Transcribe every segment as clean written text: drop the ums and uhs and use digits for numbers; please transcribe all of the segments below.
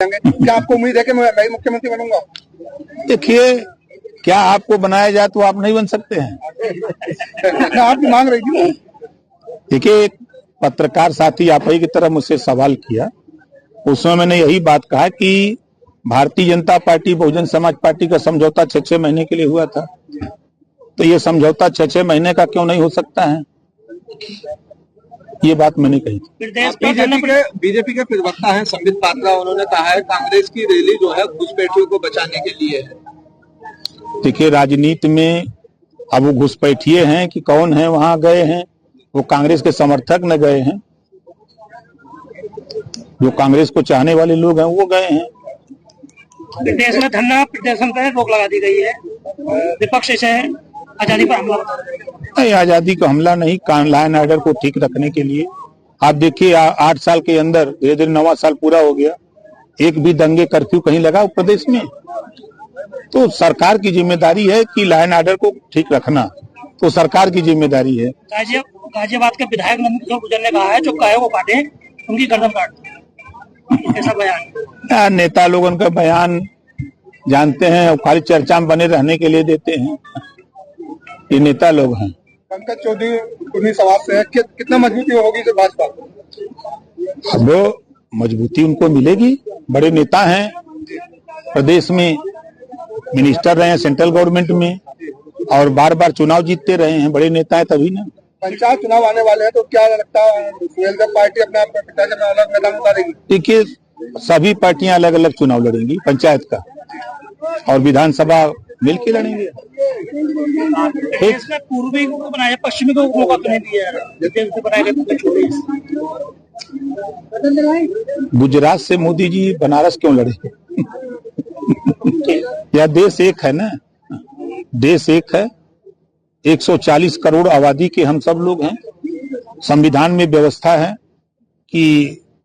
क्या आपको उम्मीद है कि मैं मुख्यमंत्री बनूंगा? देखिए, क्या आपको बनाया जाए तो आप नहीं बन सकते हैं। आपकी मांग रही थी। देखिए, एक पत्रकार साथी आप ही की तरह मुझसे सवाल किया, उसमें मैंने यही बात कहा कि भारतीय जनता पार्टी बहुजन समाज पार्टी का समझौता 6-6 महीने के लिए हुआ था, तो ये समझौता 6-6 महीने का क्यों नहीं हो सकता है, ये बात मैंने कही। बीजेपी के प्रवक्ता हैं संबित पात्रा, उन्होंने कहा है कांग्रेस की रैली जो है घुसपैठियों को बचाने के लिए है। देखिए, राजनीति में अब वो घुसपैठिए हैं कि कौन है वहां गए हैं, वो कांग्रेस के समर्थक न गए हैं, जो कांग्रेस को चाहने वाले लोग हैं वो गए हैं। देश में धरना प्रदर्शन पर रोक लगा दी गई है, विपक्ष से आजादी पर हमला नहीं, आजादी का हमला नहीं, लॉ एंड ऑर्डर को ठीक रखने के लिए। आप देखिए, 8 साल के अंदर धीरे धीरे 9वां साल पूरा हो गया, एक भी दंगे कर्फ्यू कहीं लगा प्रदेश में? तो सरकार की जिम्मेदारी है कि लॉ एंड ऑर्डर को ठीक रखना, तो सरकार की जिम्मेदारी है। गाजियाबाद के विधायक नंदकिशोर गुर्जर ने कहा है जो कहे वो काटे, उनकी गर्दन काट, ऐसा बयान। नेता लोग उनका बयान जानते हैं, खाली चर्चा में बने रहने के लिए देते हैं, ये नेता लोग हैं। पंकज चौधरी समाज से है, कितना मजबूती होगी जो भाजपा? अब मजबूती उनको मिलेगी, बड़े नेता हैं, प्रदेश में मिनिस्टर रहे हैं सेंट्रल गवर्नमेंट में, और बार बार चुनाव जीतते रहे हैं, बड़े नेता है तभी ना। पंचायत चुनाव आने वाले हैं, तो क्या लगता है पार्टी अपने अलग मैदान उतारेगी? देखिए, सभी पार्टियां अलग अलग चुनाव लड़ेंगी, पंचायत का और विधानसभा मिलकर लड़ेंगे। इसमें पूर्वी को बनाया, पश्चिमी को मौका तो नहीं दिया है। गुजरात से मोदी जी बनारस क्यों लड़े? यह देश एक है ना, देश एक है, 140 करोड़ आबादी के हम सब लोग हैं। संविधान में व्यवस्था है कि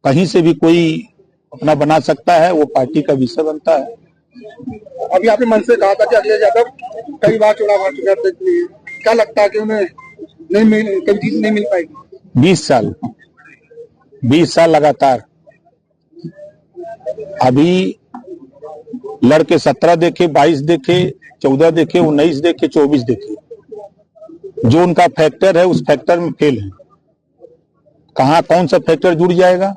कहीं से भी कोई अपना बना सकता है, वो पार्टी का विषय बनता है। अभी आपने मन से कहा था कि अखिलेश यादव कई बार चुनाव हार चुके हैं, क्या लगता है कि उन्हें कभी जीत नहीं मिल पाएगी? 20 साल लगातार, अभी लड़के 17 देखे, 22 देखे, 14 देखे, 19 देखे, 24 देखे, जो उनका फैक्टर है उस फैक्टर में फेल है। कहाँ कौन सा फैक्टर जुड़ जाएगा?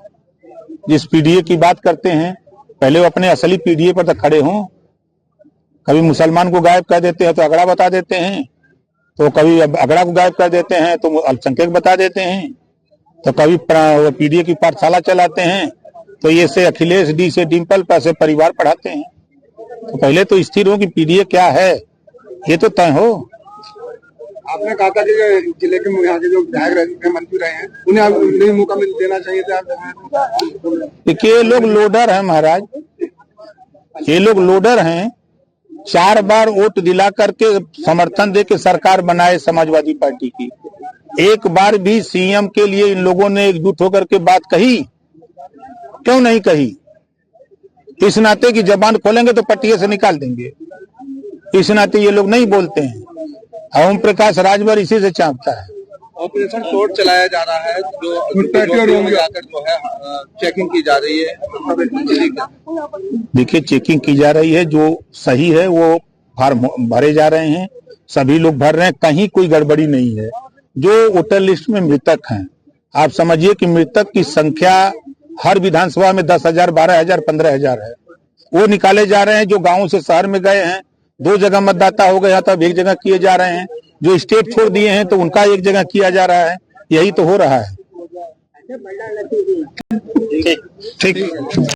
जिस पीडीए की बात करते हैं, पहले वो अपने असली पीडीए पर तो खड़े हों। कभी मुसलमान को गायब कर देते हैं तो अगड़ा बता देते हैं, तो कभी अगड़ा को गायब कर देते हैं तो अल्पसंख्यक बता देते हैं, तो कभी पीडीए की पाठशाला चलाते हैं, तो ये से अखिलेश डी से डिम्पल पर से परिवार पढ़ाते हैं। तो पहले तो स्थिर हो कि पीडीए क्या है, ये तो तय हो। आपने कहा था कि जिले के यहाँ के जो विधायक रहे, मंत्री रहे हैं, उन्हें मौका देना चाहिए था। देखिए, ये लोग लोडर हैं महाराज, ये लोग लोडर हैं। 4 बार वोट दिला करके समर्थन दे के सरकार बनाए समाजवादी पार्टी की, एक बार भी सीएम के लिए इन लोगों ने एकजुट होकर के बात कही? क्यों नहीं कही? इस नाते की जबान खोलेंगे तो पट्टिए से निकाल देंगे, इस नाते ये लोग नहीं बोलते हैं। ओम प्रकाश राजभर इसी से चाहता है। ऑपरेशन शॉर्ट चलाया जा रहा है, जो जाकर जो है चेकिंग की जा रही है। देखिए, चेकिंग की जा रही है, जो सही है वो फॉर्म भरे जा रहे हैं, सभी लोग भर रहे हैं, कहीं कोई गड़बड़ी नहीं है। जो वोटर लिस्ट में मृतक हैं, आप समझिए कि मृतक की संख्या हर विधानसभा में 10,000, 12,000, 15,000 है, वो निकाले जा रहे हैं। जो गाँव से शहर में गए हैं, 2 जगह मतदाता हो गया था, अब 1 जगह किए जा रहे हैं। जो स्टेट छोड़ दिए हैं तो उनका 1 जगह किया जा रहा है, यही तो हो रहा है। ठीक।